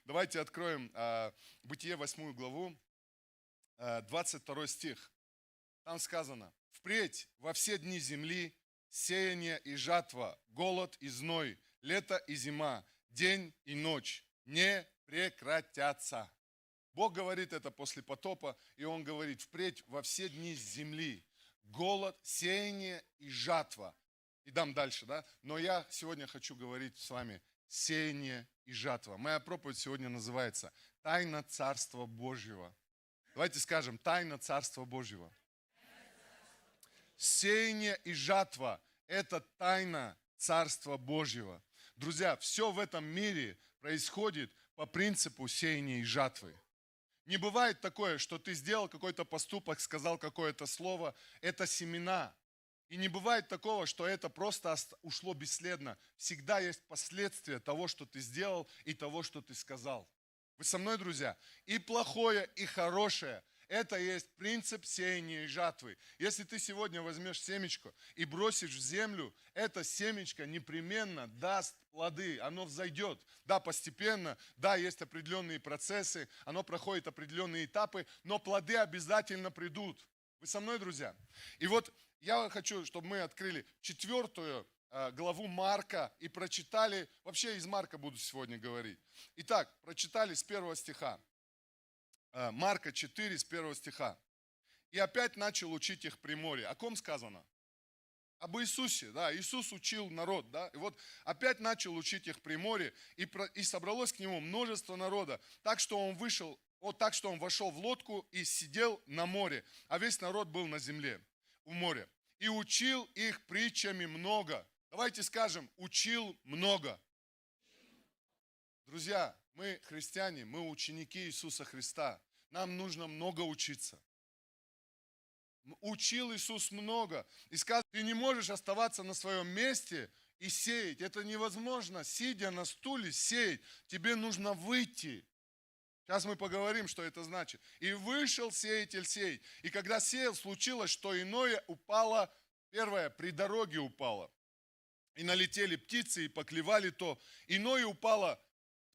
Давайте откроем Бытие 8 главу, 22 стих. Там сказано: «Впредь во все дни земли сеяние и жатва, голод и зной, лето и зима, день и ночь не прекратятся». Бог говорит это после потопа, и Он говорит: впредь во все дни земли голод, сеяние и жатва. И дам дальше, да? Но я сегодня хочу говорить с вами сеяние и жатва. Моя проповедь сегодня называется «Тайна Царства Божьего». Давайте скажем: «Тайна Царства Божьего». Сеяние и жатва – это тайна Царства Божьего. Друзья, все в этом мире происходит по принципу сеяния и жатвы. Не бывает такое, что ты сделал какой-то поступок, сказал какое-то слово, это семена. И не бывает такого, что это просто ушло бесследно. Всегда есть последствия того, что ты сделал, и того, что ты сказал. Вы со мной, друзья? И плохое, и хорошее. Это есть принцип сеяния и жатвы. Если ты сегодня возьмешь семечко и бросишь в землю, это семечко непременно даст плоды, оно взойдет. Да, постепенно, да, есть определенные процессы, оно проходит определенные этапы, но плоды обязательно придут. Вы со мной, друзья? И вот я хочу, чтобы мы открыли 4 главу Марка и прочитали, вообще из Марка буду сегодня говорить. Итак, прочитали с 1 стиха. Марка 4, с 1 стиха. «И опять начал учить их при море». О ком сказано? Об Иисусе, да, Иисус учил народ, да, и вот опять начал учить их при море, и собралось к нему множество народа, так что он вошел в лодку и сидел на море, а весь народ был на земле, у моря, и учил их притчами много. Давайте скажем: учил много. Друзья, мы христиане, мы ученики Иисуса Христа, нам нужно много учиться. Учил Иисус много. И сказал: ты не можешь оставаться на своем месте и сеять. Это невозможно, сидя на стуле, сеять. Тебе нужно выйти. Сейчас мы поговорим, что это значит. «И вышел сеятель сеять. И когда сеял, случилось, что иное упало», первое, при дороге упало. «И налетели птицы, и поклевали то. Иное упало».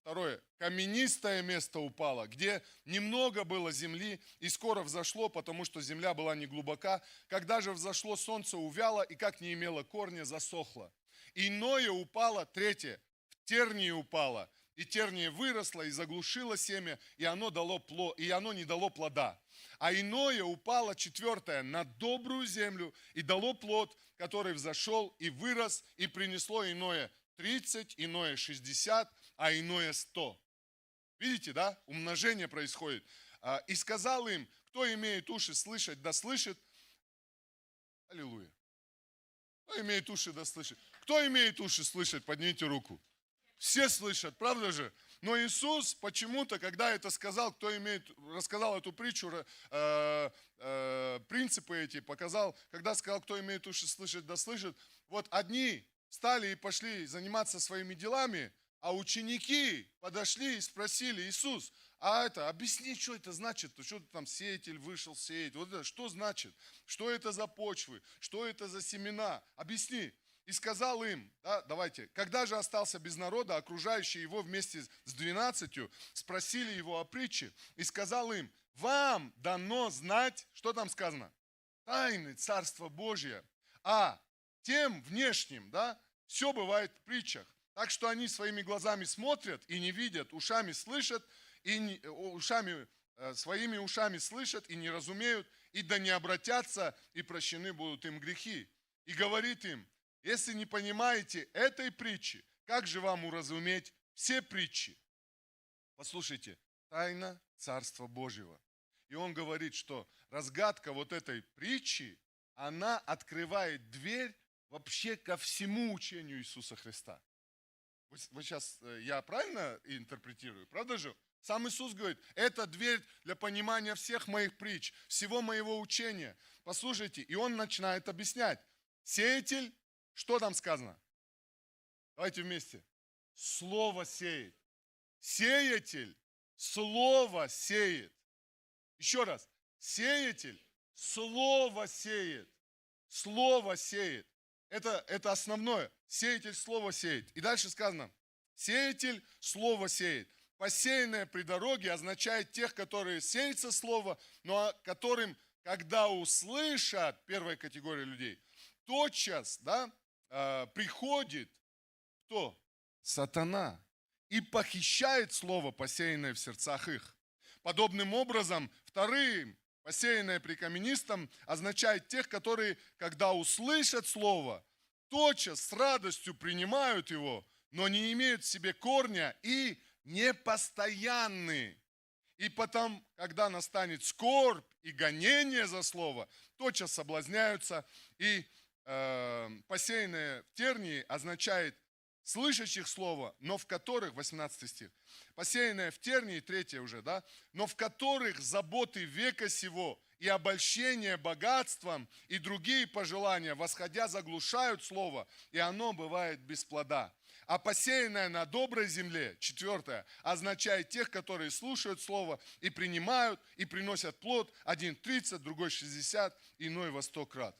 Второе, каменистое место упало, где немного было земли, и скоро взошло, потому что земля была не глубока. Когда же взошло, солнце увяло, и как не имело корня, засохло. Иное упало, третье, в тернии упало, и терние выросло, и заглушило семя, и оно не дало плода. А иное упало, четвертое, на добрую землю, и дало плод, который взошел и вырос, и принесло иное 30, иное 60, а иное 100. Видите, да? Умножение происходит. И сказал им: кто имеет уши слышать, да слышит. Аллилуйя. Кто имеет уши, да слышит. Кто имеет уши слышать, поднимите руку. Все слышат, правда же? Но Иисус почему-то, когда это сказал, рассказал эту притчу, принципы эти показал, когда сказал: кто имеет уши слышать, да слышит. Вот одни встали и пошли заниматься своими делами, а ученики подошли и спросили: Иисус, объясни, что это значит? Что там сеятель вышел сеять? Вот это что значит? Что это за почвы? Что это за семена? Объясни. И сказал им, да, давайте: когда же остался без народа, окружающие его вместе с 12 спросили его о притче, и сказал им: вам дано знать, что там сказано? Тайны Царства Божия. А тем внешним, да, все бывает в притчах. Так что они своими глазами смотрят и не видят, ушами слышат, своими ушами слышат и не разумеют, и да не обратятся, и прощены будут им грехи. И говорит им: если не понимаете этой притчи, как же вам уразуметь все притчи? Послушайте, тайна Царства Божьего. И он говорит, что разгадка вот этой притчи, она открывает дверь вообще ко всему учению Иисуса Христа. Вы сейчас, я правильно интерпретирую, правда же? Сам Иисус говорит: это дверь для понимания всех моих притч, всего моего учения. Послушайте, и он начинает объяснять. Сеятель, что там сказано? Давайте вместе. Слово сеет. Сеятель слово сеет. Еще раз. Сеятель слово сеет. Слово сеет. Это основное. Сеятель слово сеет. И дальше сказано: сеятель слово сеет. посеянное при дороге означает тех, которые сеется слово, но которым, когда услышат, первая категория людей, тотчас, да, приходит кто? Сатана. И похищает слово, посеянное в сердцах их. Подобным образом, вторым, посеянное при каменистом, означает тех, которые, когда услышат слово, тотчас с радостью принимают его, но не имеют в себе корня и непостоянны. И потом, когда настанет скорбь и гонение за слово, тотчас соблазняются. И посеянное в тернии означает слышащих слово, но в которых, 18 стих, посеянное в тернии, 3 уже, да, но в которых заботы века сего и обольщение богатством и другие пожелания, восходя, заглушают слово, и оно бывает без плода. А посеянное на доброй земле, 4, означает тех, которые слушают слово и принимают, и приносят плод, один 30, другой 60, иной во 100 крат.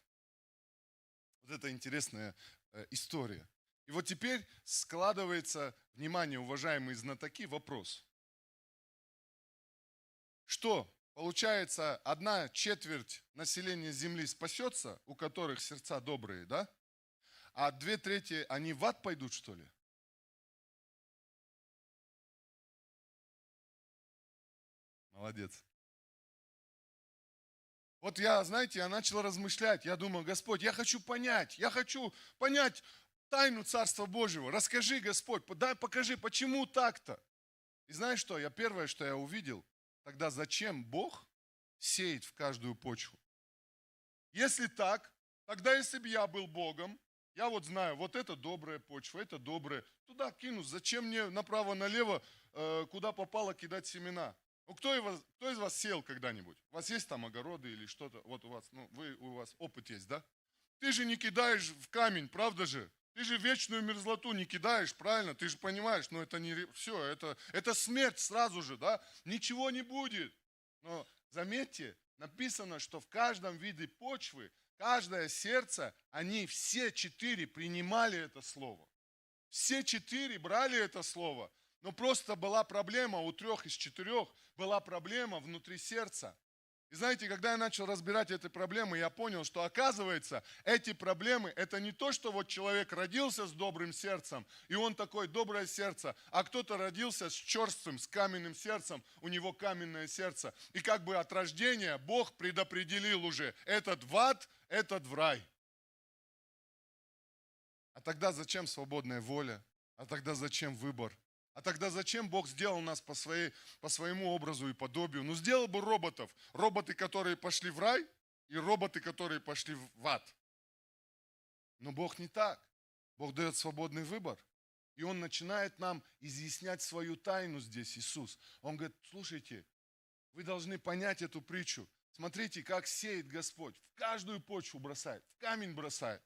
Вот это интересная история. И вот теперь складывается, внимание, уважаемые знатоки, вопрос. Что, получается, 1/4 населения Земли спасется, у которых сердца добрые, да? А 2/3, они в ад пойдут, что ли? Молодец. Вот я, знаете, я начал размышлять, я думаю, Господь, я хочу понять тайну Царства Божьего. Расскажи, Господь, дай покажи, почему так-то. И знаешь что, первое, что я увидел, тогда зачем Бог сеет в каждую почву? Если так, тогда если бы я был Богом, я вот знаю, вот это добрая почва, это добрая, туда кину, зачем мне направо-налево, куда попало кидать семена? Ну, кто из вас сеял когда-нибудь? У вас есть там огороды или что-то? Вот у вас, у вас опыт есть, да? Ты же не кидаешь в камень, правда же? Ты же вечную мерзлоту не кидаешь, правильно? Ты же понимаешь, но это не все, это смерть сразу же, да? Ничего не будет. Но заметьте, написано, что в каждом виде почвы, каждое сердце, они все 4 принимали это слово. Все 4 брали это слово. Но просто была проблема, у 3 из 4 была проблема внутри сердца. И знаете, когда я начал разбирать эти проблемы, я понял, что оказывается, эти проблемы, это не то, что вот человек родился с добрым сердцем, и он такой, доброе сердце, а кто-то родился с черствым, с каменным сердцем, у него каменное сердце. И как бы от рождения Бог предопределил уже, этот в ад, этот в рай. А тогда зачем свободная воля? А тогда зачем выбор? А тогда зачем Бог сделал нас по своему образу и подобию? Ну, сделал бы роботов. Роботы, которые пошли в рай, и роботы, которые пошли в ад. Но Бог не так. Бог дает свободный выбор. И Он начинает нам изъяснять свою тайну здесь, Иисус. Он говорит, слушайте, вы должны понять эту притчу. Смотрите, как сеет Господь. В каждую почву бросает, в камень бросает.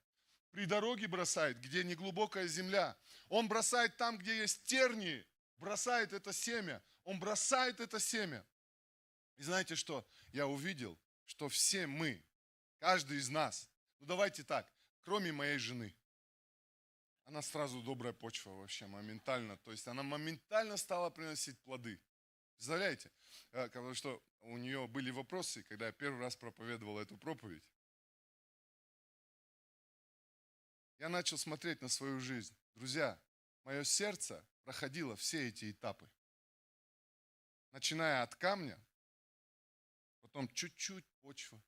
При дороге бросает, где неглубокая земля. Он бросает там, где есть тернии, бросает это семя. Он бросает это семя. И знаете что? Я увидел, что все мы, каждый из нас, ну давайте так, кроме моей жены, она сразу добрая почва вообще, моментально. То есть она моментально стала приносить плоды. Представляете? Потому что у нее были вопросы, когда я первый раз проповедовал эту проповедь. Я начал смотреть на свою жизнь. Друзья, мое сердце проходило все эти этапы. Начиная от камня, потом чуть-чуть почва.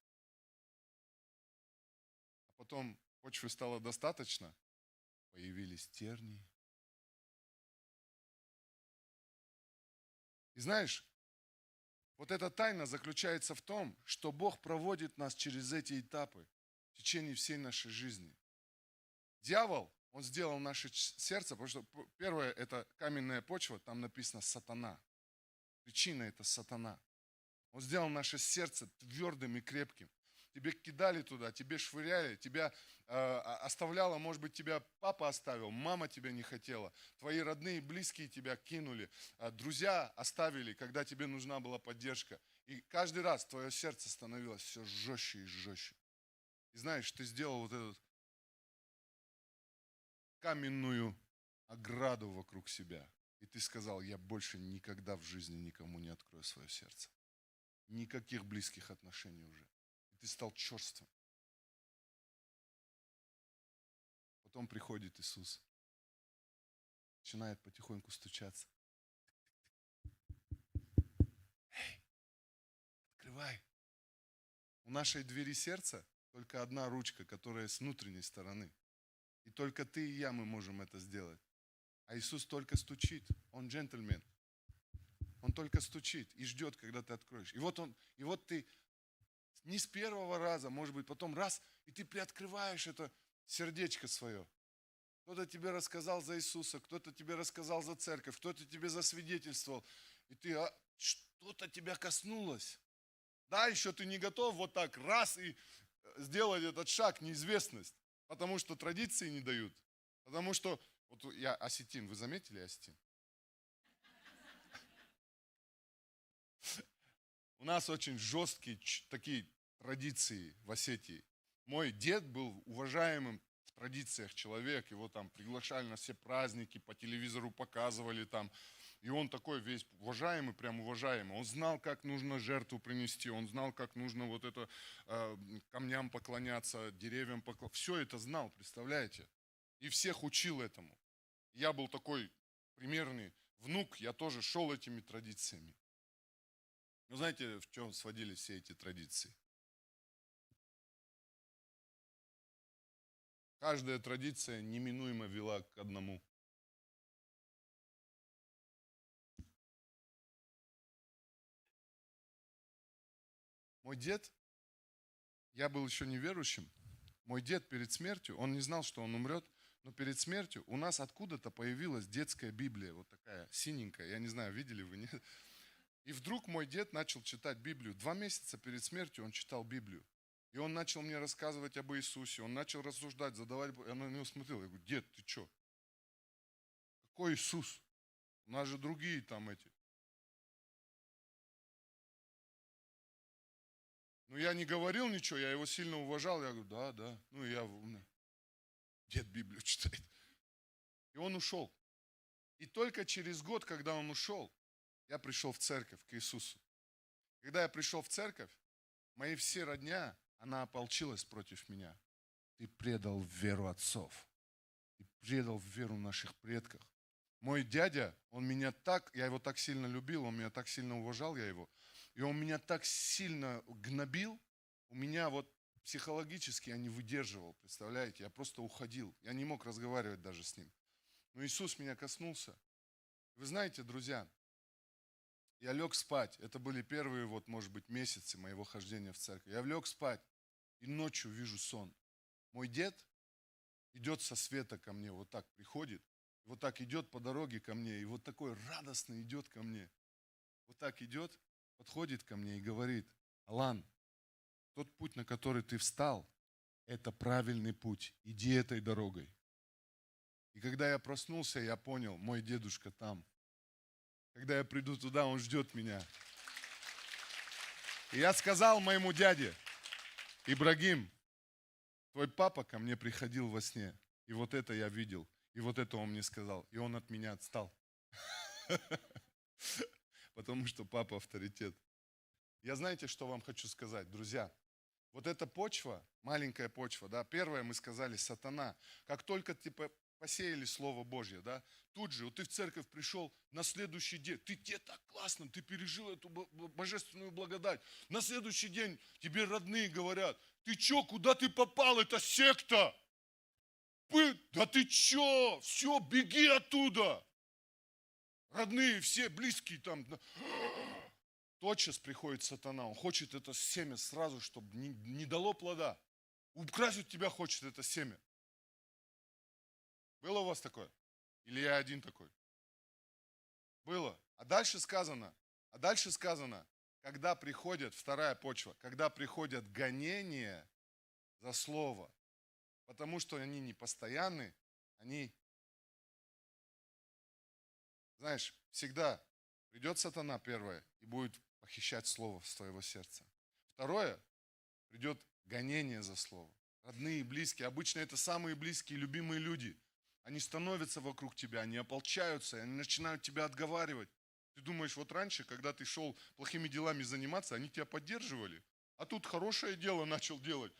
А потом почвы стало достаточно, появились тернии. И знаешь, вот эта тайна заключается в том, что Бог проводит нас через эти этапы в течение всей нашей жизни. Дьявол, он сделал наше сердце, потому что первое, это каменная почва, там написано сатана. Причина это сатана. Он сделал наше сердце твердым и крепким. Тебе кидали туда, тебе швыряли, тебя оставляло, может быть, тебя папа оставил, мама тебя не хотела, твои родные, близкие тебя кинули, друзья оставили, когда тебе нужна была поддержка. И каждый раз твое сердце становилось все жестче и жестче. И знаешь, ты сделал вот эту каменную ограду вокруг себя. И ты сказал: я больше никогда в жизни никому не открою свое сердце. Никаких близких отношений уже. И ты стал черствым. Потом приходит Иисус, начинает потихоньку стучаться. Эй, открывай. У нашей двери сердца только одна ручка, которая с внутренней стороны. И только ты и я, мы можем это сделать. А Иисус только стучит. Он джентльмен. Он только стучит и ждет, когда ты откроешь. И вот ты не с первого раза, может быть, потом раз, и ты приоткрываешь это сердечко свое. Кто-то тебе рассказал за Иисуса, кто-то тебе рассказал за церковь, кто-то тебе засвидетельствовал. И что-то тебя коснулось. Да, еще ты не готов вот так раз и сделать этот шаг, неизвестность. Потому что традиции не дают. Потому что, вот я осетин, вы заметили осетин? У нас очень жесткие такие традиции в Осетии. Мой дед был уважаемым в традициях человек, его там приглашали на все праздники, по телевизору показывали там. И он такой весь уважаемый, прям уважаемый. Он знал, как нужно жертву принести, он знал, как нужно вот это камням поклоняться, деревьям поклоняться. Все это знал, представляете? И всех учил этому. Я был такой примерный внук, я тоже шел этими традициями. Но знаете, в чем сводились все эти традиции? Каждая традиция неминуемо вела к одному. Мой дед, я был еще неверующим, мой дед перед смертью, он не знал, что он умрет, но перед смертью у нас откуда-то появилась детская Библия, вот такая синенькая, я не знаю, видели вы, нет? И вдруг мой дед начал читать Библию. 2 месяца перед смертью он читал Библию. И он начал мне рассказывать об Иисусе, он начал рассуждать, задавать, я на него смотрел, я говорю: дед, ты что? Какой Иисус? У нас же другие там эти. Но я не говорил ничего, я его сильно уважал, я говорю: да. Ну и я, дед Библию читает. И он ушел. И только через год, когда он ушел, я пришел в церковь к Иисусу. Когда я пришел в церковь, мои все родня, она ополчилась против меня. Ты предал веру отцов. Ты предал веру наших предков. Мой дядя, он меня так, я его так сильно любил, он меня так сильно уважал, я его. И он меня так сильно гнобил, у меня вот психологически я не выдерживал, представляете? Я просто уходил, я не мог разговаривать даже с ним. Но Иисус меня коснулся. Вы знаете, друзья, я лег спать, это были первые, вот, может быть, месяцы моего хождения в церковь. Я лег спать, и ночью вижу сон. Мой дед идет со света ко мне, вот так приходит, вот так идет по дороге ко мне, и вот такой радостно идет ко мне. Вот так идет, подходит ко мне и говорит: Алан, тот путь, на который ты встал, это правильный путь, иди этой дорогой. И когда я проснулся, я понял, мой дедушка там. Когда я приду туда, он ждет меня. И я сказал моему дяде: Ибрагим, твой папа ко мне приходил во сне, и вот это я видел, и вот это он мне сказал, и он от меня отстал. Потому что папа авторитет. Я знаете, что вам хочу сказать, друзья? Вот эта почва, маленькая почва, да, первое мы сказали, сатана. Как только ты посеяли Слово Божье, да, тут же, вот ты в церковь пришел, на следующий день, тебе так классно, ты пережил эту божественную благодать. На следующий день тебе родные говорят: ты че, куда ты попал, это секта. Да ты че, все, беги оттуда. Родные, все близкие там. Тотчас приходит сатана, он хочет это семя сразу, чтобы не дало плода. Украсть тебя хочет это семя. Было у вас такое? Или я один такой? Было. А дальше сказано, когда приходит, вторая почва, когда приходят гонения за слово, потому что они не постоянны, они, знаешь, всегда придет сатана, первое, и будет похищать слово с твоего сердца. Второе, придет гонение за слово. Родные, близкие, обычно это самые близкие, любимые люди. Они становятся вокруг тебя, они ополчаются, они начинают тебя отговаривать. Ты думаешь, вот раньше, когда ты шел плохими делами заниматься, они тебя поддерживали. А тут хорошее дело начал делать.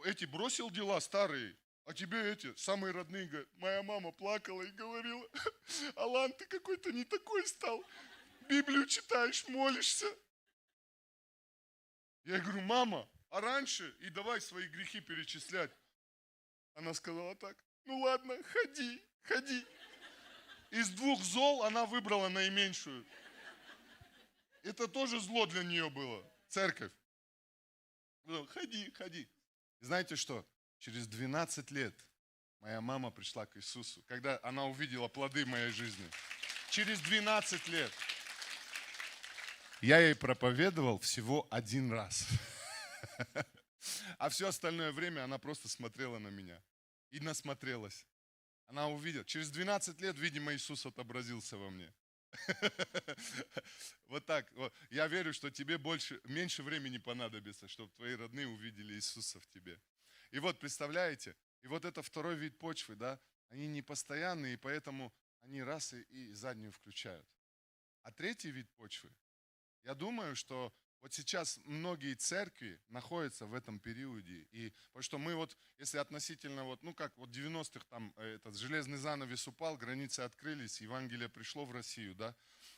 Эти бросил дела старые, а тебе эти, самые родные, говорят, моя мама плакала и говорила, Алан, ты какой-то не такой стал. Библию читаешь, молишься. Я говорю, мама, а раньше? И давай свои грехи перечислять. Она сказала так, ну ладно, ходи, ходи. Из двух зол она выбрала наименьшую. Это тоже зло для нее было, церковь. Ходи, ходи. И знаете что? Через 12 лет моя мама пришла к Иисусу, когда она увидела плоды моей жизни. Через 12 лет. Я ей проповедовал всего один раз. А все остальное время она просто смотрела на меня. И насмотрелась. Она увидела. Через 12 лет, видимо, Иисус отобразился во мне. Вот так. Я верю, что тебе меньше времени понадобится, чтобы твои родные увидели Иисуса в тебе. И вот, представляете, и вот это второй вид почвы, да, они не постоянные, и поэтому они раз и заднюю включают. А третий вид почвы, я думаю, что вот сейчас многие церкви находятся в этом периоде. И потому что мы вот, если относительно, вот, ну как вот 90-х там этот железный занавес упал, границы открылись, Евангелие пришло в Россию, да.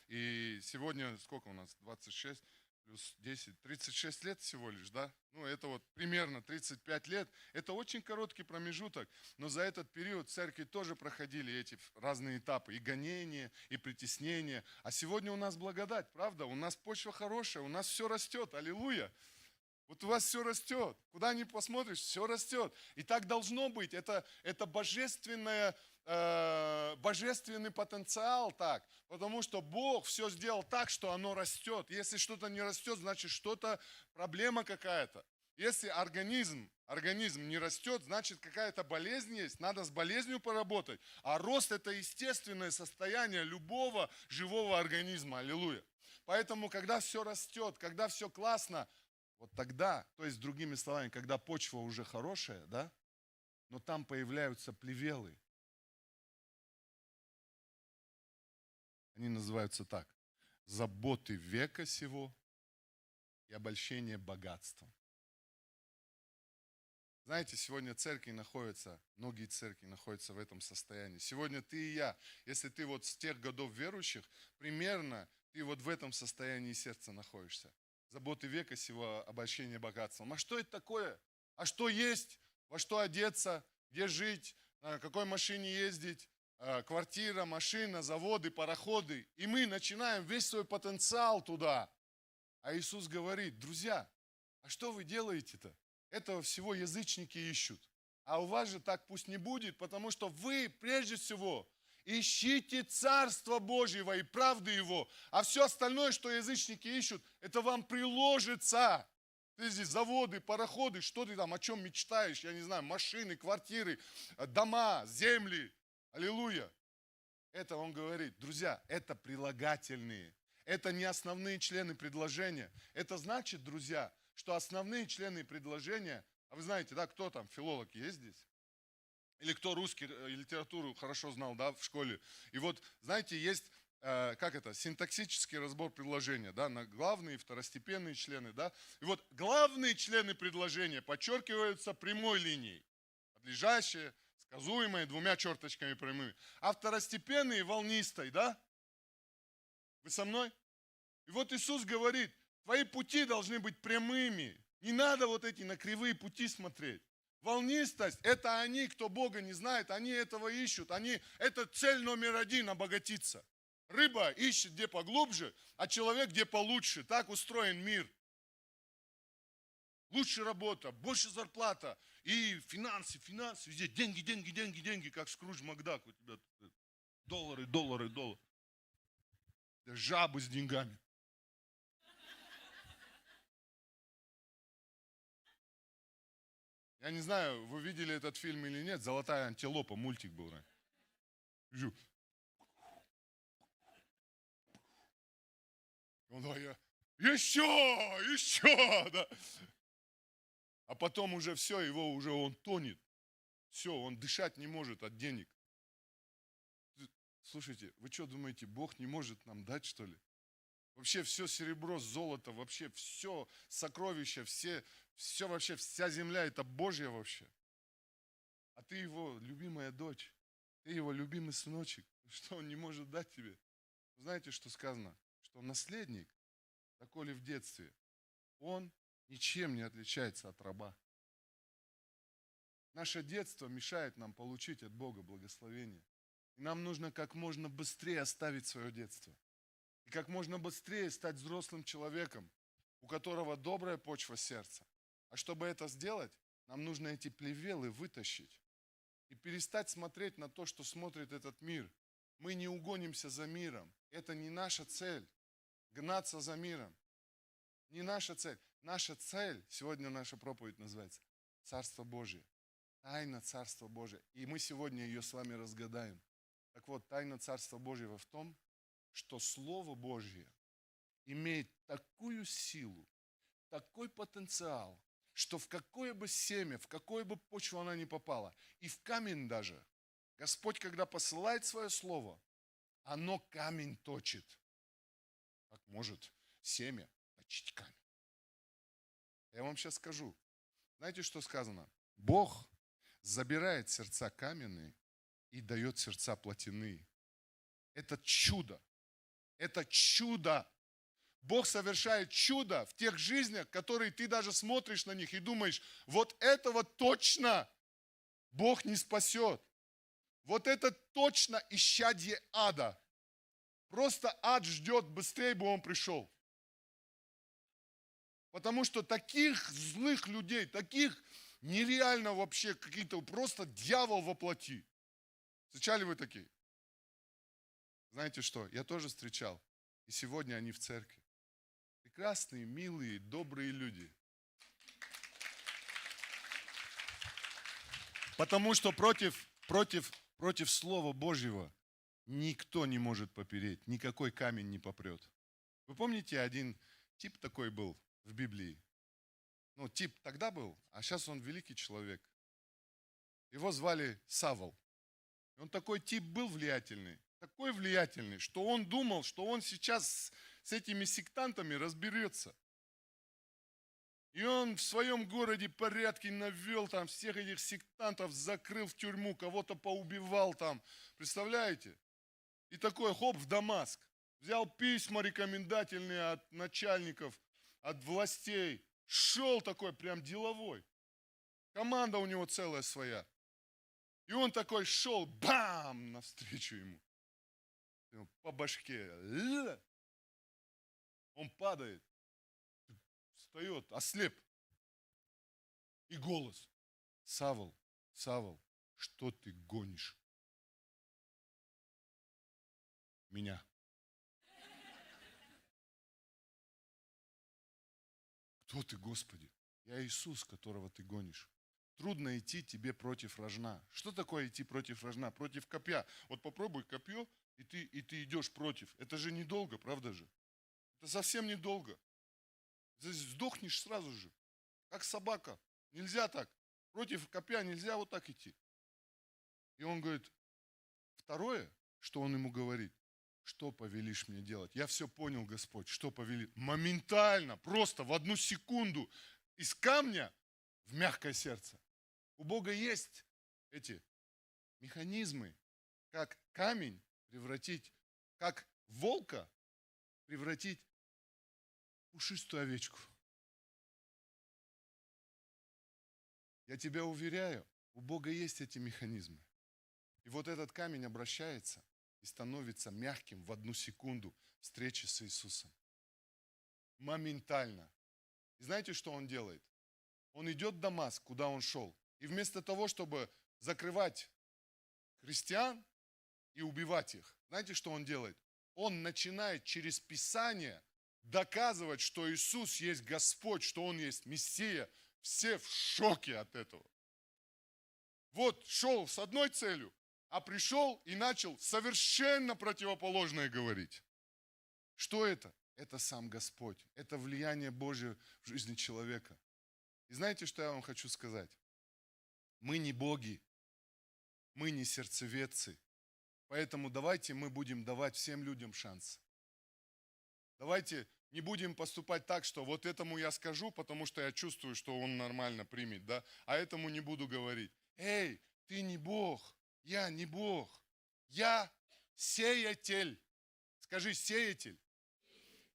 И сегодня сколько у нас? 26 плюс 10, 36 лет всего лишь, да? Ну это вот примерно 35 лет. Это очень короткий промежуток, но за этот период церкви тоже проходили эти разные этапы. И гонения, и притеснения. А сегодня у нас благодать, правда? У нас почва хорошая, у нас все растет, аллилуйя. Вот у вас все растет. Куда ни посмотришь, все растет. И так должно быть. Это божественный потенциал так. Потому что Бог все сделал так, что оно растет. Если что-то не растет, значит что-то, проблема какая-то. Если организм не растет, значит какая-то болезнь есть. Надо с болезнью поработать. А рост это естественное состояние любого живого организма. Аллилуйя. Поэтому, когда все растет, когда все классно, вот тогда, то есть другими словами, когда почва уже хорошая, да, но там появляются плевелы. Они называются так. Заботы века сего и обольщение богатством. Знаете, сегодня многие церкви находятся в этом состоянии. Сегодня ты и я, если ты вот с тех годов верующих, примерно ты вот в этом состоянии сердца находишься. Заботы века сего, обольщение богатством. А что это такое? А что есть? Во что одеться? Где жить? На какой машине ездить? Квартира, машина, заводы, пароходы. И мы начинаем весь свой потенциал туда. А Иисус говорит, друзья, а что вы делаете-то? Этого всего язычники ищут. А у вас же так пусть не будет, потому что вы, прежде всего, ищите Царство Божьего и правды Его, а все остальное, что язычники ищут, это вам приложится. Ты здесь заводы, пароходы, что ты там, о чем мечтаешь, я не знаю, машины, квартиры, дома, земли. Аллилуйя. Это он говорит, друзья, это прилагательные. Это не основные члены предложения. Это значит, друзья, что основные члены предложения, а вы знаете, да, кто там, филолог есть здесь? Или кто русский литературу хорошо знал, да, в школе. И вот, знаете, есть, синтаксический разбор предложения, да, на главные и второстепенные члены, да. И вот главные члены предложения подчеркиваются прямой линией, подлежащее, сказуемое, двумя черточками прямыми. А второстепенные волнистой, да. Вы со мной? И вот Иисус говорит, твои пути должны быть прямыми. Не надо вот эти на кривые пути смотреть. Волнистость – это они, кто Бога не знает, они этого ищут. Это цель номер один – обогатиться. Рыба ищет где поглубже, а человек где получше. Так устроен мир. Лучше работа, больше зарплата и финансы, везде деньги, деньги, деньги, деньги, как Скрудж Макдак. У тебя доллары, доллары, доллары. Жабы с деньгами. Я не знаю, вы видели этот фильм или нет, «Золотая антилопа», мультик был. Он говорит, еще, да. А потом уже все, он тонет. Все, он дышать не может от денег. Слушайте, вы что думаете, Бог не может нам дать, что ли? Вообще все серебро, золото, вообще все сокровища, все вообще, вся земля, это Божье вообще. А ты его любимая дочь, ты его любимый сыночек. Что он не может дать тебе? Знаете, что сказано? Что наследник, такой ли в детстве, он ничем не отличается от раба. Наше детство мешает нам получить от Бога благословение. И нам нужно как можно быстрее оставить свое детство. И как можно быстрее стать взрослым человеком, у которого добрая почва сердца. А чтобы это сделать, нам нужно эти плевелы вытащить. И перестать смотреть на то, что смотрит этот мир. Мы не угонимся за миром. Это не наша цель. Гнаться за миром. Не наша цель. Наша цель, сегодня наша проповедь называется Царство Божие. Тайна Царства Божия. И мы сегодня ее с вами разгадаем. Так вот, тайна Царства Божьего в том, что Слово Божье имеет такую силу, такой потенциал, что в какое бы семя, в какую бы почву она ни попала, и в камень даже, Господь, когда посылает свое Слово, оно камень точит. Как может семя точить камень? Я вам сейчас скажу. Знаете, что сказано? Бог забирает сердца каменные и дает сердца плотяные. Это чудо. Это чудо. Бог совершает чудо в тех жизнях, которые ты даже смотришь на них и думаешь, вот этого точно Бог не спасет. Вот это точно исчадье ада. Просто ад ждет, быстрее бы он пришел. Потому что таких злых людей, таких нереально вообще, какие-то просто дьявол во плоти. Встречали вы такие? Знаете что, я тоже встречал. И сегодня они в церкви. Прекрасные, милые, добрые люди. Потому что против Слова Божьего никто не может попереть, никакой камень не попрет. Вы помните, один тип такой был в Библии? Ну, тип тогда был, а сейчас он великий человек. Его звали Савл. Он такой тип был влиятельный, такой влиятельный, что он думал, что он сейчас с этими сектантами разберется. И он в своем городе порядки навел, там всех этих сектантов закрыл в тюрьму, кого-то поубивал там. Представляете? И такой хоп в Дамаск. Взял письма рекомендательные от начальников, от властей. Шел такой прям деловой. Команда у него целая своя. И он такой шел, бам, навстречу ему. По башке. Он падает. Встает, ослеп. И голос. Савл, Савл, что ты гонишь? Меня. Кто ты, Господи? Я Иисус, которого ты гонишь. Трудно идти тебе против рожна. Что такое идти против рожна? Против копья. Вот попробуй копье, и ты идешь против. Это же недолго, правда же? Это совсем недолго. Ты сдохнешь сразу же, как собака. Нельзя так. Против копья нельзя вот так идти. И он говорит, второе, что он ему говорит, что повелишь мне делать? Я все понял, Господь, что повели. Моментально, просто в одну секунду из камня в мягкое сердце. У Бога есть эти механизмы, как камень превратить, как волка превратить в пушистую овечку. Я тебя уверяю, у Бога есть эти механизмы. И вот этот камень обращается и становится мягким в одну секунду встречи с Иисусом. Моментально. И знаете, что он делает? Он идет в Дамаск, куда он шел. И вместо того, чтобы закрывать христиан и убивать их, знаете, что он делает? Он начинает через Писание доказывать, что Иисус есть Господь, что Он есть Мессия. Все в шоке от этого. Вот шел с одной целью, а пришел и начал совершенно противоположное говорить. Что это? Это сам Господь. Это влияние Божье в жизни человека. И знаете, что я вам хочу сказать? Мы не боги, мы не сердцеведцы, Поэтому давайте мы будем давать всем людям шанс. Давайте не будем поступать так, что вот этому я скажу, потому что я чувствую, что он нормально примет, да, а этому не буду говорить. Эй, ты не Бог, я не Бог, я сеятель. Скажи, сеятель.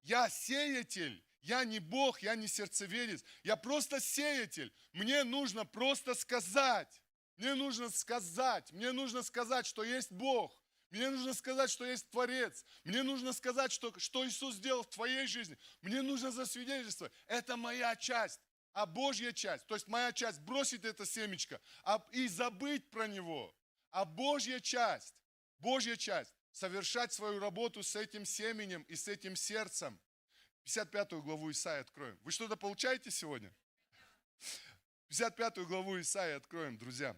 Я сеятель, я не Бог, я не сердцеведец, я просто сеятель. Мне нужно просто сказать, мне нужно сказать, что есть Бог. Мне нужно сказать, что есть Творец. Мне нужно сказать, что Иисус сделал в твоей жизни. Мне нужно засвидетельствовать. Это моя часть. А Божья часть, то есть моя часть, бросить это семечко и забыть про него. А Божья часть, совершать свою работу с этим семенем и с этим сердцем. 55 главу Исаии откроем. Вы что-то получаете сегодня? 55 главу Исаии откроем, друзья.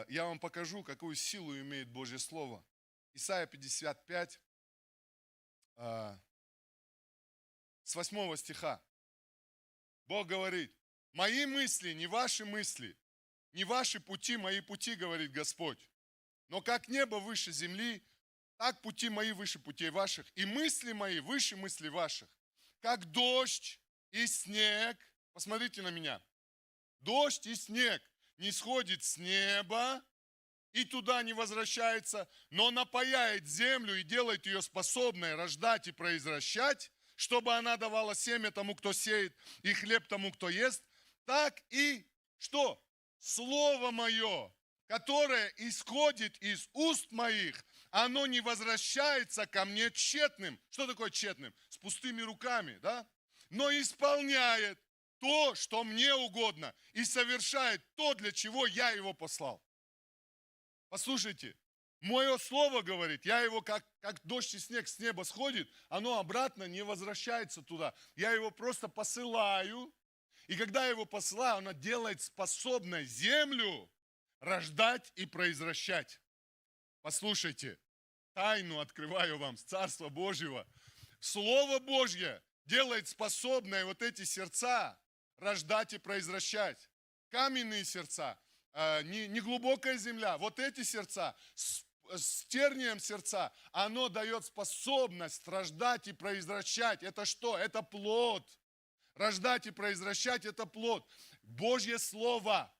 Я вам покажу, какую силу имеет Божье Слово. Исайя 55, с 8 стиха. Бог говорит, мои мысли, не ваши мысли, не ваши пути, мои пути, говорит Господь. Но как небо выше земли, так пути мои выше путей ваших, и мысли мои выше мыслей ваших. Как дождь и снег, посмотрите на меня, дождь и снег не сходит с неба и туда не возвращается, но напояет землю и делает ее способной рождать и произвращать, чтобы она давала семя тому, кто сеет, и хлеб тому, кто ест, так и что? Слово мое, которое исходит из уст моих, оно не возвращается ко мне тщетным. Что такое тщетным? С пустыми руками, да? Но исполняет то, что мне угодно, и совершает то, для чего я его послал. Послушайте, мое слово говорит, я его, как дождь и снег с неба сходит, оно обратно не возвращается туда. Я его просто посылаю, и когда я его посылаю, оно делает способной землю рождать и произвращать. Послушайте, тайну открываю вам с Царства Божьего. Слово Божье делает способной вот эти сердца рождать и произвращать. Каменные сердца, не глубокая земля, вот эти сердца, с тернием сердца, оно дает способность рождать и произвращать. Это что? Это плод. Рождать и произвращать – это плод. Божье Слово.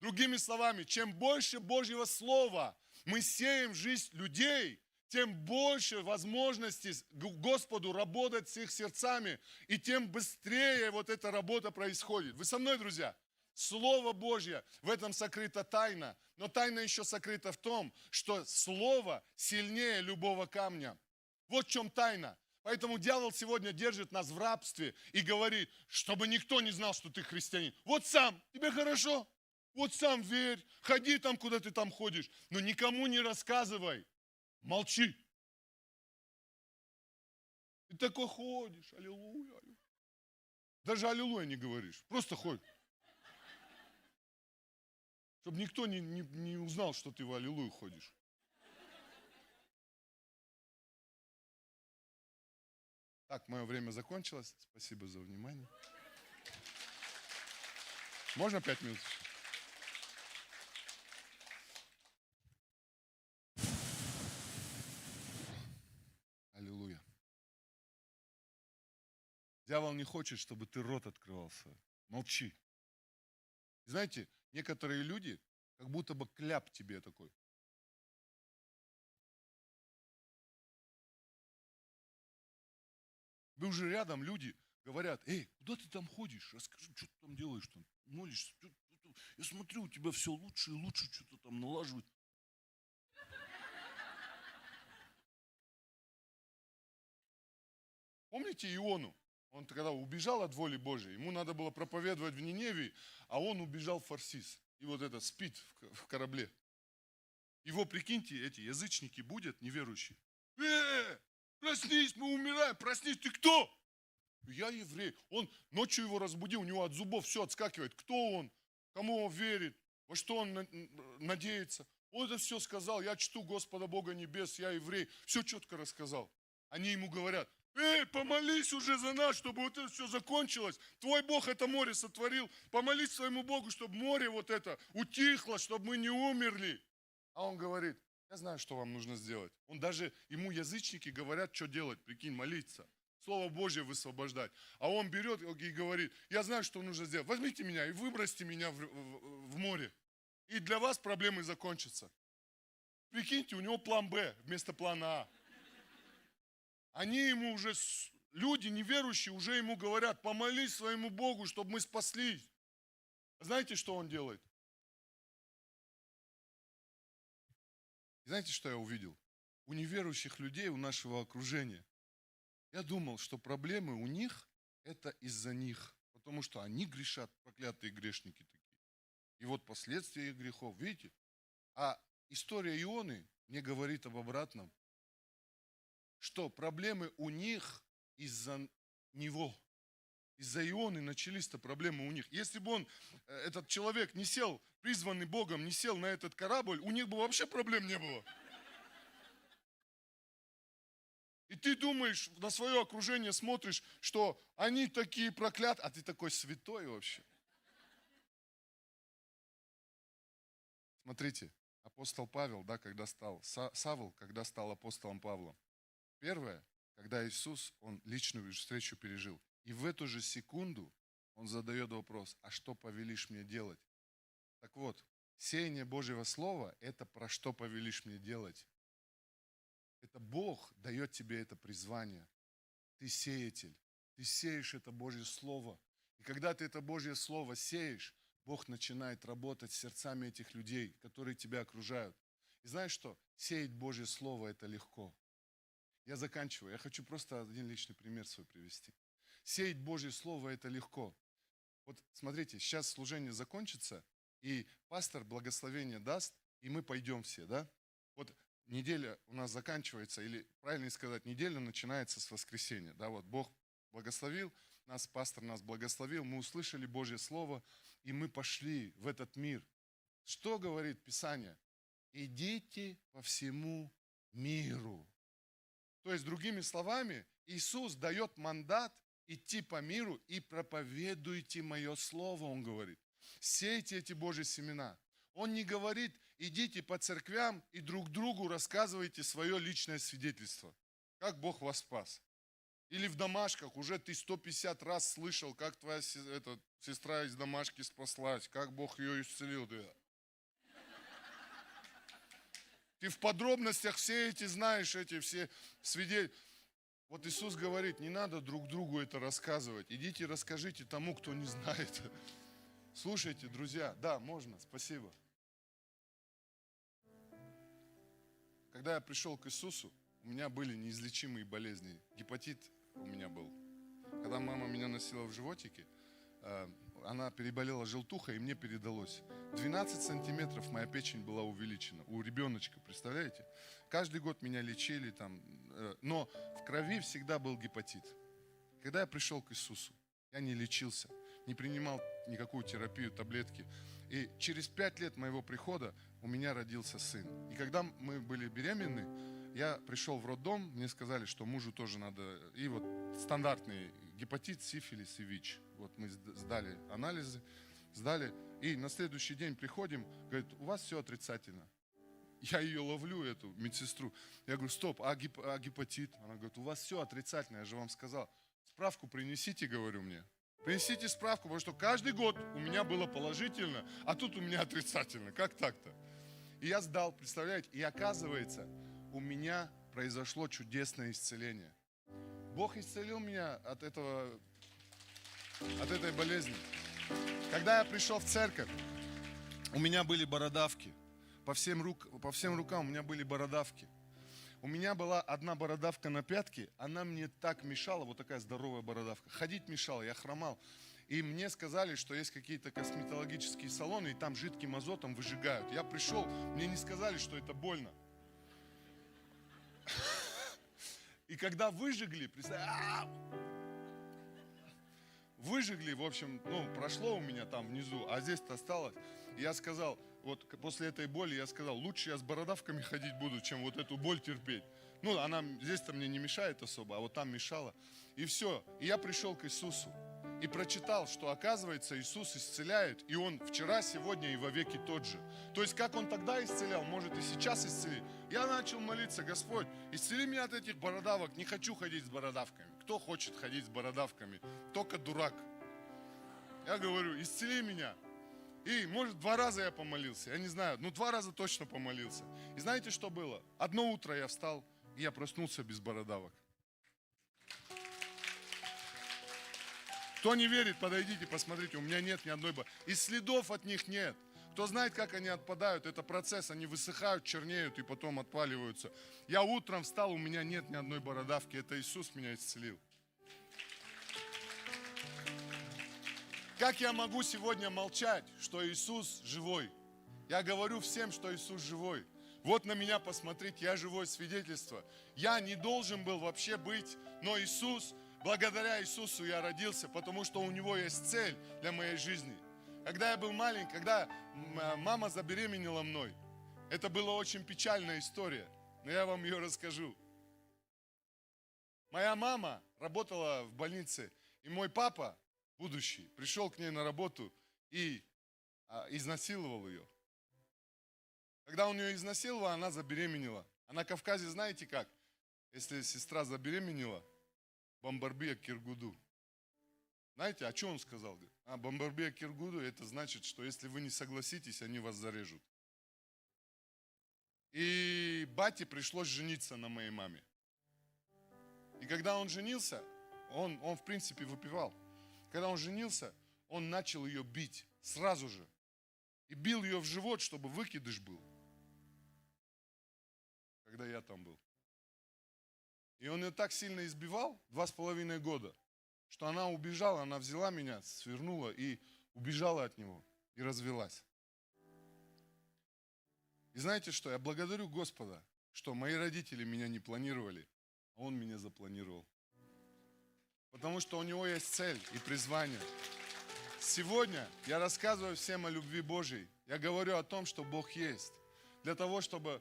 Другими словами, чем больше Божьего Слова мы сеем в жизнь людей, тем больше возможностей Господу работать с их сердцами, и тем быстрее вот эта работа происходит. Вы со мной, друзья? Слово Божье, в этом сокрыта тайна. Но тайна еще сокрыта в том, что Слово сильнее любого камня. Вот в чем тайна. Поэтому дьявол сегодня держит нас в рабстве и говорит, чтобы никто не знал, что ты христианин. Вот сам, тебе хорошо, вот сам верь, ходи там, куда ты там ходишь, но никому не рассказывай. Молчи. Ты такой ходишь, аллилуйя. Даже аллилуйя не говоришь, просто ходишь. Чтобы никто не узнал, что ты в аллилуйю ходишь. Так, мое время закончилось. Спасибо за внимание. Можно 5 минут еще? Аллилуйя. Дьявол не хочет, чтобы ты рот открывал свой. Молчи. Знаете, некоторые люди, как будто бы кляп тебе такой. Вы уже рядом, люди говорят, эй, куда ты там ходишь? Расскажи, что ты там делаешь, там, молишься. Я смотрю, у тебя все лучше и лучше, что-то там налаживает. Помните Иону? Он когда убежал от воли Божьей, ему надо было проповедовать в Ниневии, а он убежал в Фарсис. И вот это спит в корабле. Его, прикиньте, эти язычники будут неверующие. Проснись, мы умираем, проснись, ты кто? Я еврей. Он ночью его разбудил, у него от зубов все отскакивает. Кто он? Кому он верит? Во что он надеется? Он это все сказал, я чту Господа Бога Небес, я еврей. Все четко рассказал. Они ему говорят, помолись уже за нас, чтобы вот это все закончилось. Твой Бог это море сотворил. Помолись своему Богу, чтобы море вот это утихло, чтобы мы не умерли. А он говорит, Я знаю, что вам нужно сделать. Ему язычники говорят, что делать, прикинь, молиться. Слово Божье высвобождать. А он берет и говорит, я знаю, что нужно сделать. Возьмите меня и выбросьте меня в море. И для вас проблемы закончатся. Прикиньте, у него план Б вместо плана А. Они ему уже, люди неверующие, уже ему говорят, помолись своему Богу, чтобы мы спаслись. Знаете, что он делает? Знаете, что я увидел? У неверующих людей, у нашего окружения, я думал, что проблемы у них, это из-за них. Потому что они грешат, проклятые грешники такие. И вот последствия их грехов, видите? А история Ионы мне говорит об обратном. Что проблемы у них из-за него. Из-за Ионы начались-то проблемы у них. Если бы этот человек не сел, призванный Богом, не сел на этот корабль, у них бы вообще проблем не было. И ты думаешь, на свое окружение смотришь, что они такие проклятые, а ты такой святой вообще. Смотрите, апостол Павел, да, когда стал, Савл, когда стал апостолом Павлом. Первое, когда Иисус, он личную встречу пережил. И в эту же секунду он задает вопрос, а что повелишь мне делать? Так вот, сеяние Божьего Слова, это про что повелишь мне делать. Это Бог дает тебе это призвание. Ты сеятель, ты сеешь это Божье Слово. И когда ты это Божье Слово сеешь, Бог начинает работать с сердцами этих людей, которые тебя окружают. И знаешь что? Сеять Божье Слово – это легко. Я заканчиваю. Я хочу просто один личный пример свой привести. Сеять Божье Слово – это легко. Вот смотрите, сейчас служение закончится, и пастор благословение даст, и мы пойдем все, да? Вот неделя у нас заканчивается, или правильно сказать, неделя начинается с воскресенья, да? Вот Бог благословил нас, пастор нас благословил, мы услышали Божье Слово, и мы пошли в этот мир. Что говорит Писание? Идите по всему миру. То есть, другими словами, Иисус дает мандат идти по миру и проповедуйте мое слово, он говорит. Сейте эти Божьи семена. Он не говорит, идите по церквям и друг другу рассказывайте свое личное свидетельство. Как Бог вас спас. Или в домашках уже ты 150 раз слышал, как твоя сестра из домашки спаслась, как Бог ее исцелил. Ты в подробностях все эти знаешь, эти все свидетельства. Вот Иисус говорит, не надо друг другу это рассказывать. Идите расскажите тому, кто не знает. Слушайте, друзья, да, можно, спасибо. Когда я пришел к Иисусу, у меня были неизлечимые болезни. Гепатит у меня был. Когда мама меня носила в животике, она переболела желтухой, и мне передалось. 12 сантиметров моя печень была увеличена. У ребеночка, представляете? Каждый год меня лечили, но в крови всегда был гепатит. Когда я пришел к Иисусу, я не лечился, не принимал никакую терапию, таблетки. И через 5 лет моего прихода у меня родился сын. И когда мы были беременны, я пришел в роддом, мне сказали, что мужу тоже надо. И вот стандартный гепатит, сифилис и ВИЧ. Вот мы сдали анализы, и на следующий день приходим, говорит, у вас все отрицательно. Я ее ловлю, эту медсестру. Я говорю, стоп, а гепатит? Она говорит, у вас все отрицательно, я же вам сказал. Справку принесите, говорю мне. Принесите справку, потому что каждый год у меня было положительно, а тут у меня отрицательно. Как так-то? И я сдал, представляете? И оказывается, у меня произошло чудесное исцеление. Бог исцелил меня от этой болезни. Когда я пришел в церковь, у меня были бородавки. По всем рукам у меня были бородавки. У меня была одна бородавка на пятке, она мне так мешала, вот такая здоровая бородавка. Ходить мешала, я хромал. И мне сказали, что есть какие-то косметологические салоны, и там жидким азотом выжигают. Я пришел, мне не сказали, что это больно. И когда выжгли, выжгли, в общем, прошло у меня там внизу, а здесь-то осталось. И я сказал, вот после этой боли я сказал, лучше я с бородавками ходить буду, чем вот эту боль терпеть. Она здесь-то мне не мешает особо, а вот там мешала. И все. И я пришел к Иисусу. и прочитал, что, оказывается, Иисус исцеляет, и Он вчера, сегодня и во веки тот же. То есть, как Он тогда исцелял, может и сейчас исцелить. Я начал молиться: Господь, исцели меня от этих бородавок. Не хочу ходить с бородавками. Кто хочет ходить с бородавками? Только дурак. Я говорю: исцели меня. И, может, 2 раза я помолился, я не знаю, 2 раза точно помолился. И знаете, что было? Одно утро я встал, и я проснулся без бородавок. Кто не верит, подойдите, посмотрите, у меня нет ни одной бородавки. И следов от них нет. Кто знает, как они отпадают, это процесс, они высыхают, чернеют и потом отпаливаются. Я утром встал, у меня нет ни одной бородавки, это Иисус меня исцелил. Как я могу сегодня молчать, что Иисус живой? Я говорю всем, что Иисус живой. Вот на меня посмотрите, я живое свидетельство. Я не должен был вообще быть, но Иисус, благодаря Иисусу я родился, потому что у Него есть цель для моей жизни. Когда я был маленький, когда мама забеременела мной, это была очень печальная история, но я вам ее расскажу. Моя мама работала в больнице, и мой папа, будущий, пришел к ней на работу и изнасиловал ее. Когда он ее изнасиловал, она забеременела. А на Кавказе знаете как? Если сестра забеременела, бамбарбия киргуду. Знаете, а что он сказал? Бамбарбия киргуду, это значит, что если вы не согласитесь, они вас зарежут. И бате пришлось жениться на моей маме. И когда он женился, он в принципе выпивал. Когда он женился, он начал ее бить сразу же. И бил ее в живот, чтобы выкидыш был. Когда я там был. И он ее так сильно избивал, 2,5 года, что она убежала, она взяла меня, свернула и убежала от него. И развелась. И знаете что? Я благодарю Господа, что мои родители меня не планировали, а Он меня запланировал. Потому что у Него есть цель и призвание. Сегодня я рассказываю всем о любви Божьей. Я говорю о том, что Бог есть. Для того, чтобы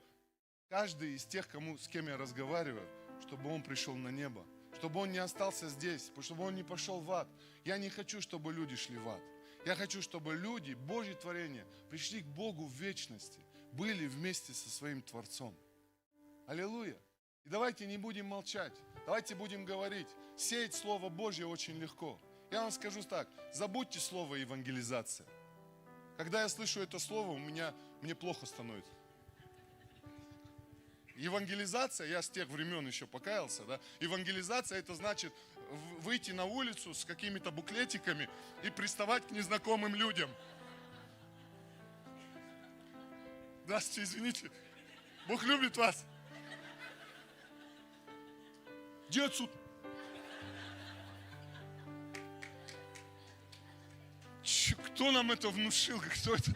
каждый из тех, с кем я разговариваю, чтобы он пришел на небо. Чтобы он не остался здесь, чтобы он не пошел в ад. Я не хочу, чтобы люди шли в ад. Я хочу, чтобы люди, Божьи творения, пришли к Богу в вечности. Были вместе со своим Творцом. Аллилуйя. И давайте не будем молчать. Давайте будем говорить. Сеять Слово Божье очень легко. Я вам скажу так, забудьте слово евангелизация. Когда я слышу это слово, мне плохо становится. Евангелизация, я с тех времен еще покаялся, да? Евангелизация, это значит выйти на улицу с какими-то буклетиками и приставать к незнакомым людям. Здравствуйте, извините. Бог любит вас. Где отсюда? Кто нам это внушил? Кто это?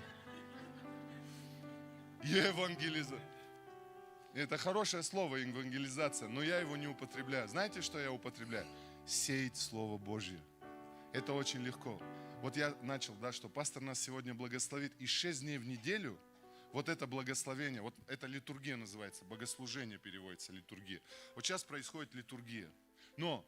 Евангелизация. Это хорошее слово, евангелизация, но я его не употребляю. Знаете, что я употребляю? Сеять Слово Божье. Это очень легко. Вот я начал, что пастор нас сегодня благословит. И 6 дней в неделю, вот это благословение, вот это литургия называется, богослужение переводится, литургия. Вот сейчас происходит литургия. Но,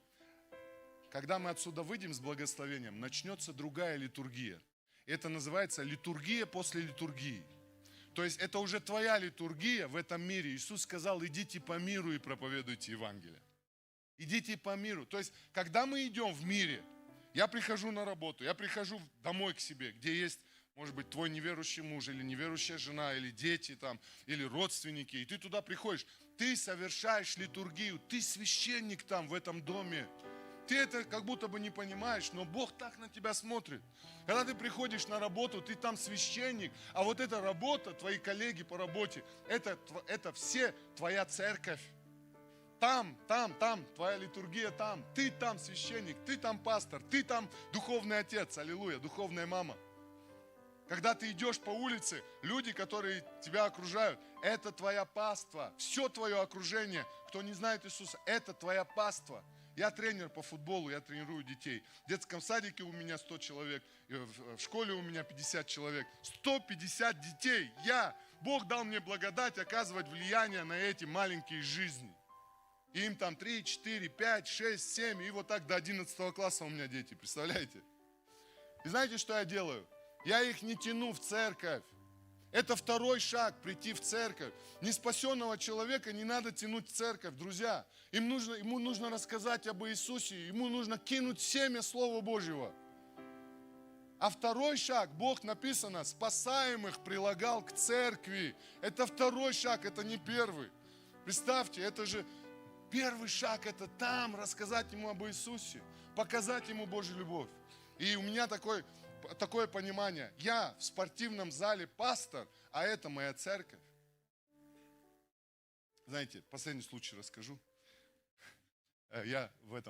когда мы отсюда выйдем с благословением, начнется другая литургия. Это называется литургия после литургии. То есть это уже твоя литургия в этом мире. Иисус сказал: идите по миру и проповедуйте Евангелие. Идите по миру. То есть, когда мы идем в мире, я прихожу на работу, я прихожу домой к себе, где есть, может быть, твой неверующий муж, или неверующая жена, или дети там, или родственники, и ты туда приходишь, ты совершаешь литургию, ты священник там, в этом доме. Ты это как будто бы не понимаешь, но Бог так на тебя смотрит. Когда ты приходишь на работу, ты там священник, а вот эта работа, твои коллеги по работе, это все твоя церковь. Там, твоя литургия там, ты там священник, ты там пастор, ты там духовный отец, аллилуйя, духовная мама. Когда ты идешь по улице, люди, которые тебя окружают, это твоя паства. Все твое окружение, кто не знает Иисуса, это твоя паства. Я тренер по футболу, я тренирую детей. В детском садике у меня 100 человек, в школе у меня 50 человек. 150 детей. Бог дал мне благодать оказывать влияние на эти маленькие жизни. И им там 3, 4, 5, 6, 7, и вот так до 11 класса у меня дети, представляете? И знаете, что я делаю? Я их не тяну в церковь. Это второй шаг, прийти в церковь. Неспасенного человека не надо тянуть в церковь, друзья. Ему нужно рассказать об Иисусе, ему нужно кинуть семя Слова Божьего. А второй шаг, Бог, написано, спасаемых прилагал к церкви. Это второй шаг, это не первый. Представьте, это же первый шаг, это там рассказать ему об Иисусе, показать ему Божью любовь. И у меня такое понимание. Я в спортивном зале пастор, а это моя церковь. Знаете, последний случай расскажу. Я в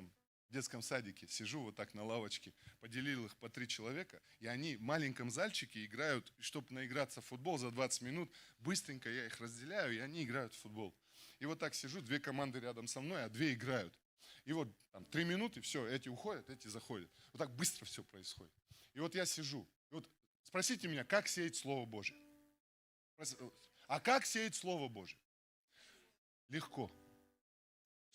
детском садике сижу вот так на лавочке, поделил их по 3 человека, и они в маленьком зальчике играют, чтобы наиграться в футбол за 20 минут, быстренько я их разделяю, и они играют в футбол. И вот так сижу, 2 команды рядом со мной, а 2 играют. И вот там 3 минуты, все, эти уходят, эти заходят. Вот так быстро все происходит. И вот я сижу. И вот спросите меня, как сеять Слово Божие? А как сеять Слово Божие? Легко.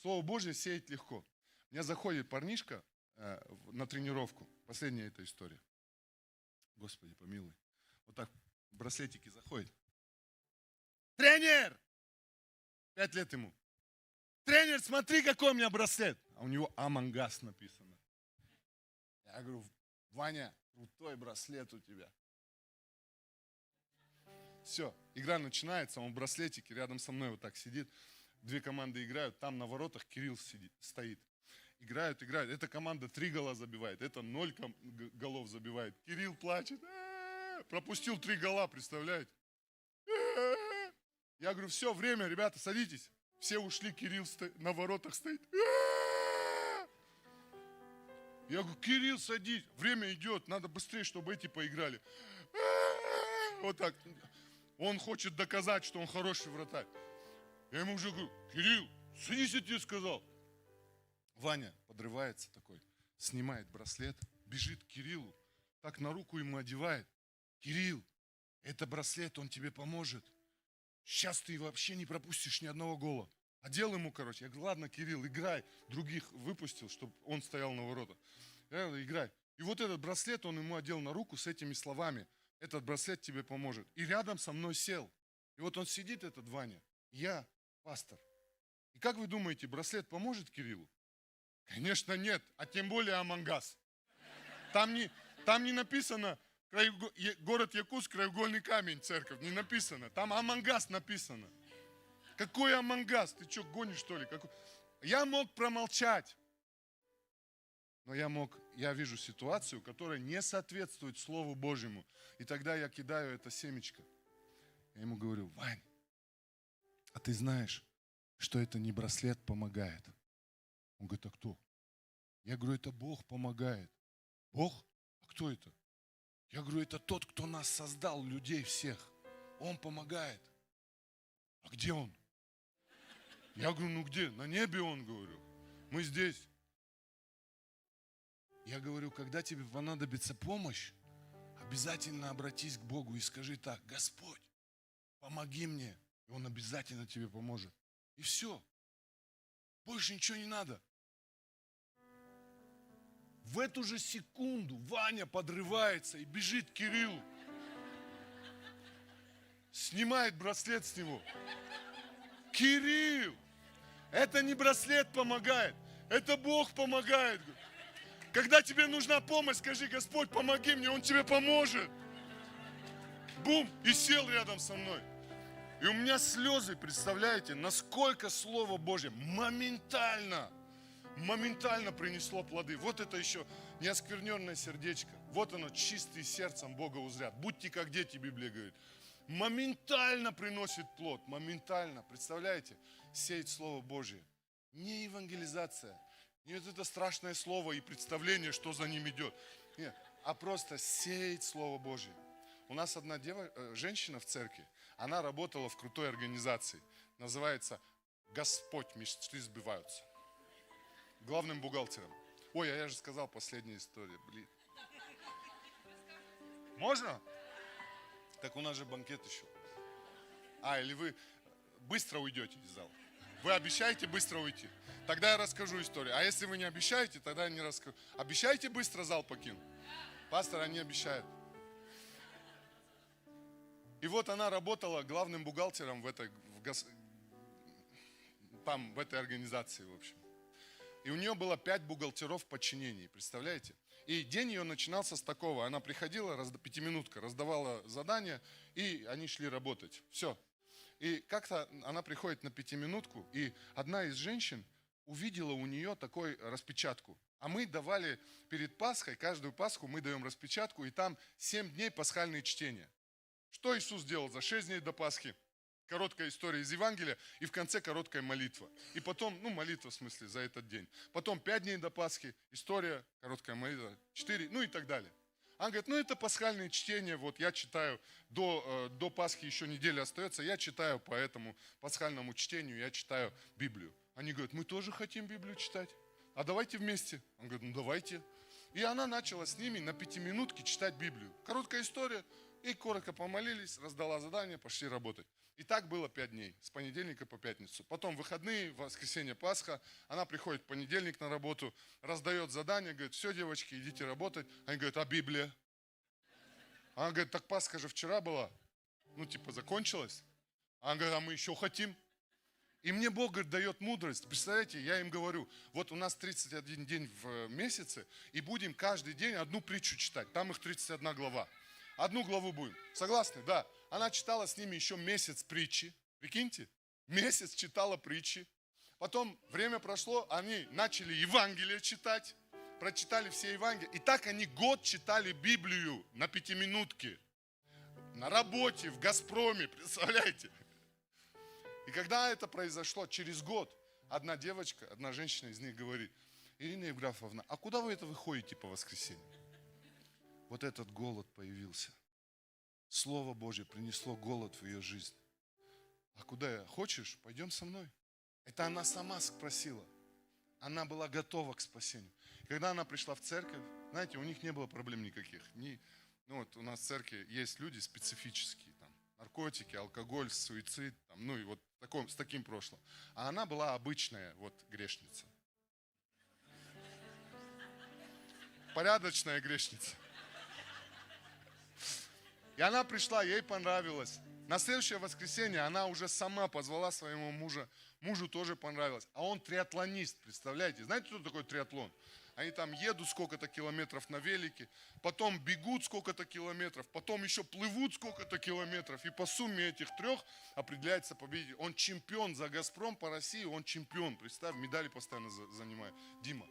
Слово Божие сеять легко. У меня заходит парнишка на тренировку. Последняя эта история. Господи, помилуй. Вот так браслетики заходят. Тренер! 5 лет ему. Тренер, смотри, какой у меня браслет. А у него Амангас написано. Я говорю, Ваня, крутой браслет у тебя. Все, игра начинается, он в браслетике рядом со мной вот так сидит. 2 команды играют, там на воротах Кирилл стоит. Играют. Эта команда 3 гола забивает, это 0 голов забивает. Кирилл плачет. Пропустил 3 гола, представляете? Я говорю, все, время, ребята, садитесь. Все ушли, Кирилл на воротах стоит. Я говорю, Кирилл, садись, время идет, надо быстрее, чтобы эти поиграли. Вот так. Он хочет доказать, что он хороший вратарь. Я ему уже говорю, Кирилл, садись, я тебе сказал. Ваня подрывается такой, снимает браслет, бежит к Кириллу, так на руку ему одевает. Кирилл, это браслет, он тебе поможет. Сейчас ты вообще не пропустишь ни одного гола. Одел ему, короче. Я говорю, ладно, Кирилл, играй. Других выпустил, чтобы он стоял на воротах. Я говорю, играй. И вот этот браслет он ему одел на руку с этими словами. Этот браслет тебе поможет. И рядом со мной сел. И вот он сидит, этот Ваня. Я пастор. И как вы думаете, браслет поможет Кириллу? Конечно, нет. А тем более Амангас. Там не написано город Якутск, краеугольный камень, церковь. Не написано. Там Амангас написано. Какой Амангас? Ты что, гонишь, что ли? Я мог промолчать. Но я вижу ситуацию, которая не соответствует Слову Божьему. И тогда я кидаю это семечко. Я ему говорю, Вань, а ты знаешь, что это не браслет помогает? Он говорит, а кто? Я говорю, это Бог помогает. Бог? А кто это? Я говорю, это тот, кто нас создал, людей всех. Он помогает. А где он? Я говорю, ну где? На небе он, говорю. Мы здесь. Я говорю, когда тебе понадобится помощь, обязательно обратись к Богу и скажи так, Господь, помоги мне. И Он обязательно тебе поможет. И все. Больше ничего не надо. В эту же секунду Ваня подрывается и бежит к Кириллу. Снимает браслет с него. Кирилл, это не браслет помогает, это Бог помогает. Когда тебе нужна помощь, скажи, Господь, помоги мне, Он тебе поможет. Бум, и сел рядом со мной. И у меня слезы, представляете, насколько Слово Божье моментально принесло плоды. Вот это еще неоскверненное сердечко. Вот оно, чистый сердцем Бога узрят. Будьте как дети, Библия говорит. Моментально приносит плод, моментально. Представляете, сеять Слово Божье. Не евангелизация, не вот это страшное слово и представление, что за ним идет. Нет, а просто сеять Слово Божье. У нас одна женщина в церкви, она работала в крутой организации. Называется «Господь, мечты сбываются». Главным бухгалтером. Ой, а я же сказал последняя история, блин. Можно? Так у нас же банкет еще. Или вы быстро уйдете из зала? Вы обещаете быстро уйти? Тогда я расскажу историю. А если вы не обещаете, тогда я не расскажу. Обещаете быстро зал покинуть? Пастор, они обещают. И вот она работала главным бухгалтером в этой организации, в общем. И у нее было 5 бухгалтеров в подчинении, представляете? И день ее начинался с такого. Она приходила, пятиминутка, раздавала задания, и они шли работать. Все. И как-то она приходит на пятиминутку, и одна из женщин увидела у нее такой распечатку. А мы давали перед Пасхой, каждую Пасху мы даем распечатку, и там 7 дней пасхальные чтения. Что Иисус сделал за 6 дней до Пасхи? Короткая история из Евангелия, и в конце короткая молитва. И потом, молитва в смысле за этот день. Потом 5 дней до Пасхи, история, короткая молитва, 4, и так далее. Она говорит, это пасхальные чтения, вот я читаю, до Пасхи еще неделя остается, я читаю по этому пасхальному чтению, я читаю Библию. Они говорят, мы тоже хотим Библию читать, а давайте вместе. Он говорит, давайте. И она начала с ними на 5-минутке читать Библию. Короткая история, и коротко помолились, раздала задание, пошли работать. И так было 5 дней, с понедельника по пятницу. Потом выходные, воскресенье, Пасха. Она приходит в понедельник на работу, раздает задание, говорит, все, девочки, идите работать. Они говорят, а Библия? Она говорит, так Пасха же вчера была. Закончилась. Она говорит, а мы еще хотим. И мне Бог, говорит, дает мудрость. Представляете, я им говорю, вот у нас 31 день в месяце, и будем каждый день одну притчу читать. Там их 31 глава. Одну главу будем. Согласны? Да. Она читала с ними еще месяц притчи. Прикиньте, месяц читала притчи. Потом время прошло, они начали Евангелие читать. Прочитали все Евангелия. И так они год читали Библию на 5-минутке. На работе, в Газпроме, представляете? И когда это произошло, через год, одна девочка, одна женщина из них говорит, Ирина Евграфовна, а куда вы ходите по воскресеньям? Вот этот голод появился. Слово Божье принесло голод в ее жизнь. А куда я? Хочешь? Пойдем со мной. Это она сама спросила. Она была готова к спасению. Когда она пришла в церковь, знаете, у них не было проблем никаких. У нас в церкви есть люди специфические. Там, наркотики, алкоголь, суицид. С таким прошлым. А она была обычная грешница. Порядочная грешница. И она пришла, ей понравилось. На следующее воскресенье она уже сама позвала своему мужу тоже понравилось. А он триатлонист, представляете? Знаете, что такое триатлон? Они там едут сколько-то километров на велике, потом бегут сколько-то километров, потом еще плывут сколько-то километров. И по сумме этих 3 определяется победитель. Он чемпион за Газпром по России, он чемпион. Представь, медали постоянно занимает. Дима.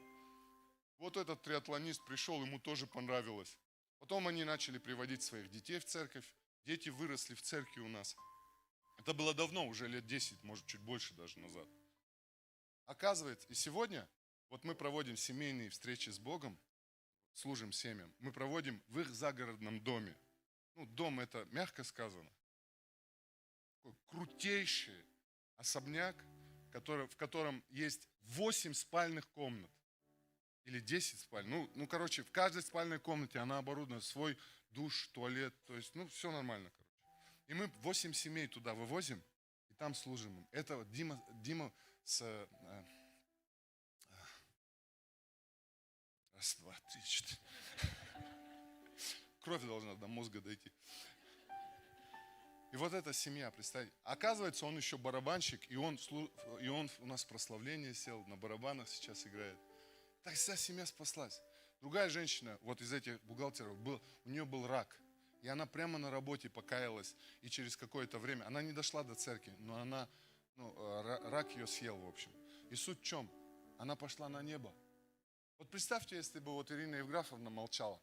Вот этот триатлонист пришел, ему тоже понравилось. Потом они начали приводить своих детей в церковь. Дети выросли в церкви у нас. Это было давно, уже лет 10, может чуть больше даже назад. Оказывается, и сегодня мы проводим семейные встречи с Богом, служим семьям. Мы проводим в их загородном доме. Дом это мягко сказано. Такой крутейший особняк, в котором есть 8 спальных комнат. Или 10 спален. В каждой спальной комнате она оборудована свой душ, туалет. То есть, все нормально, И мы 8 семей туда вывозим, и там служим им. Это Дима с... Раз, два, три, 4. Кровь должна до мозга дойти. И вот эта семья, представьте. Оказывается, он еще барабанщик, и он у нас в прославление сел, на барабанах сейчас играет. Так вся семья спаслась. Другая женщина, из этих бухгалтеров, у нее был рак. И она прямо на работе покаялась. И через какое-то время, она не дошла до церкви, но рак ее съел, в общем. И суть в чем? Она пошла на небо. Представьте, если бы Ирина Евграфовна молчала.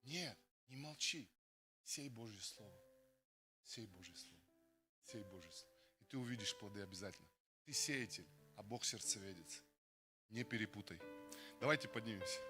Нет, не молчи. Сей Божье Слово. Сей Божье Слово. Сей Божье Слово. И ты увидишь плоды обязательно. Ты сеятель, а Бог сердцеведец. Не перепутай. Давайте поднимемся.